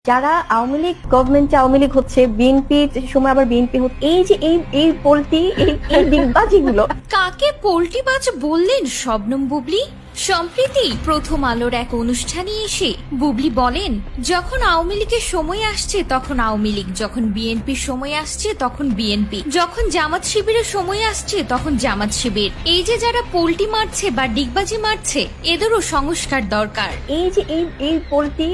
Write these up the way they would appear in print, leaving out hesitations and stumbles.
যারা আওয়ামী লীগ গভর্নমেন্টে আওয়ামী লীগ হচ্ছে, বিএনপি সময় আবার বিএনপি হচ্ছে, এই যে এই পোলটি এই ডিগবাজিগুলো। কাকে পোল্টিবাজ বললেন শবনম বুবলি? সম্প্রতি প্রথম আলোর এক অনুষ্ঠানে এসে বুবলি বলেন, যখন আওয়ামী লীগের সময় আসছে তখন আওয়ামী লীগ, যখন বিএনপির সময় আসছে তখন বিএনপি, যখন জামাত শিবিরের সময় আসছে তখন জামাত শিবির। এই যে যারা পোল্টি মারছে বা ডিগবাজি মারছে, এদেরও সংস্কার দরকার। এই যে এই পোলটি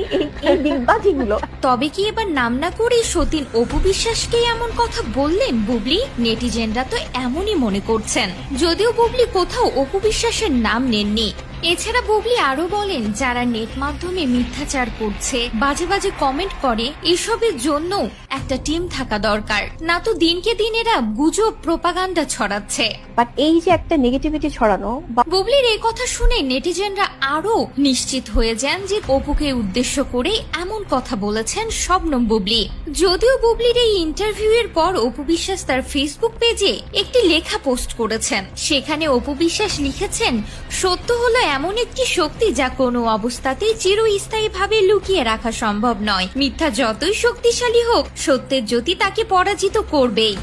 এই ডিগবাজিগুলো। তবে কি এবার নাম না করে সতীন অপু বিশ্বাসকে এমন কথা বললেন বুবলি? নেটিজেনরা তো এমনই মনে করছেন, যদিও বুবলি কোথাও অপু বিশ্বাসের নাম নেননি। এছাড়া বুবলি আরো বলেন, যারা নেট মাধ্যমে মিথ্যাচার করছে, বাজে বাজে কমেন্ট করে, এসবের জন্য একটা টিম থাকা দরকার, না তো দিনকে দিন এরা গুজব প্রোপাগান্ডা ছড়াচ্ছে। বাট এই যে একটা নেগেটিভিটি ছড়ানো। বুবলির এই কথা শুনে নেটিজেনরা আরো নিশ্চিত হয়ে যান যে অপুকে উদ্দেশ্য করে এমন কথা বলেছেন শবনম বুবলি। যদিও বুবলির এই ইন্টারভিউ এর পর অপু বিশ্বাস তার ফেসবুক পেজে একটি লেখা পোস্ট করেছেন। সেখানে অপু বিশ্বাস লিখেছেন, সত্য হলো এমন একটি শক্তি যা কোনো অবস্থাতেই চিরস্থায়ীভাবে লুকিয়ে রাখা সম্ভব নয়। মিথ্যা যতই শক্তিশালী হোক, সত্যের জ্যোতি তাকে পরাজিত করবেই।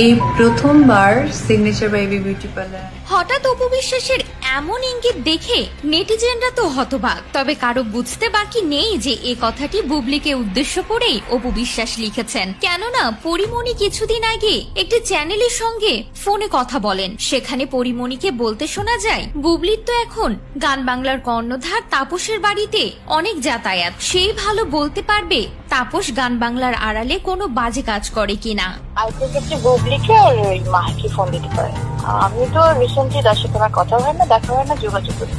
এই প্রথমবার সিগনেচার বাই বিউটি পার্লার। হঠাৎ অপু বিশ্বাসের এমন ইঙ্গিত দেখে নেটিজেনরা তো হতবাক। তবে কারো বুঝতে বাকি নেই যে এ কথাটি বুবলিকে উদ্দেশ্য করেই অপু বিশ্বাস লিখেছেন। কেননা পরিমণি কিছুদিন আগে একটি চ্যানেলের সঙ্গে ফোনে কথা বলেন। সেখানে পরিমণিকে বলতে শোনা যায়, বুবলির তো এখন গান বাংলার কর্ণধার তাপসের বাড়িতে অনেক যাতায়াত, সেই ভালো বলতে পারবে তাপস গান বাংলার আড়ালে কোনো বাজে কাজ করে কিনা। বুবলিকে আর ওই মাকে ফোন দিতে পারে। আমি তো রিসেন্টলি তার সাথে আমার কথা হয় না, দেখা হয় না, যোগাযোগ করি।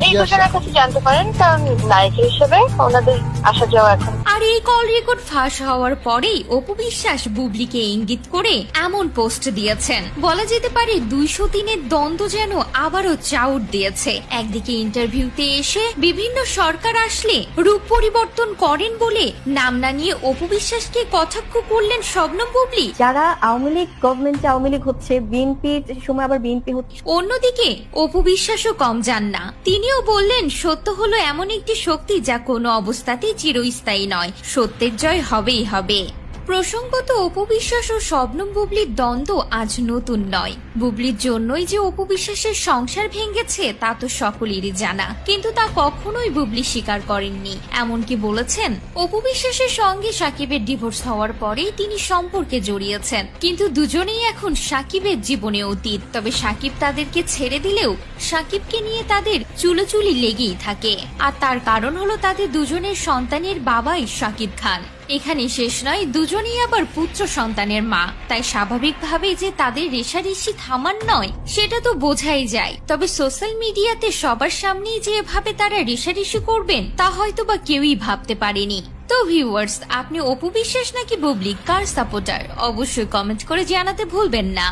এই ঘটনার কাছে জানতে পারেন, কারণ নায়িকা হিসেবে ওনাদের আসা যাওয়া এখন। আর এই কল রেকর্ড ফাঁস হওয়ার পরেই অপু বিশ্বাস বুবলিকে ইঙ্গিত করে এমন পোস্ট দিয়েছেন। বলা যেতে পারে 203-এর দ্বন্দ্ব যেন আবারও চাউর দিয়েছে। একদিকে ইন্টারভিউতে এসে বিভিন্ন সরকার আসলে রূপ পরিবর্তন করেন বলে নাম না নিয়ে অপু বিশ্বাসকে কটাক্ষ করলেন শবনম বুবলি। যারা আওয়ামী লীগ গভর্নমেন্টে আওয়ামী লীগ হচ্ছে, বিএনপি সময় আবার বিএনপি হচ্ছে। অন্যদিকে অপু বিশ্বাসও কম যান না। তিনিও বললেন, সত্য হলো এমন একটি শক্তি যা কোনো অবস্থাতেই চিরস্থায়ী নয়, সত্যের জয় হবেই হবে। প্রসঙ্গত অপু বিশ্বাস ও শবনম বুবলির দ্বন্দ্ব আজ নতুন নয়। বুবলির জন্যই যে অপু বিশ্বাসের সংসার ভেঙেছে তা তো সকলেরই জানা, কিন্তু তা কখনোই বুবলি স্বীকার করেননি। এমনকি বলেছেন, অপু বিশ্বাসের সঙ্গে সাকিবের ডিভোর্স হওয়ার পরেই তিনি সম্পর্কে জড়িয়েছেন, কিন্তু দুজনেই এখন সাকিবের জীবনে অতীত। তবে সাকিব তাদেরকে ছেড়ে দিলেও সাকিবকে নিয়ে তাদের চুলোচুলি লেগেই থাকে। আর তার কারণ হলো তাদের দুজনের সন্তানের বাবাই সাকিব খান। এখানে শেষ নয়, দুজনেই আবার পুত্র সন্তানের মা, তাই স্বাভাবিকভাবেই যে তাদের রেষারেষি থামার নয় সেটা তো বোঝাই যায়। তবে সোশ্যাল মিডিয়াতে সবার সামনেই যে এভাবে তারা রেষারেষি করবেন তা হয়তো বা কেউই ভাবতে পারেনি। তো ভিউয়ার্স, আপনি অপু বিশ্বাস নাকি বুবলি কার সাপোর্টার? অবশ্যই কমেন্ট করে জানাতে ভুলবেন না।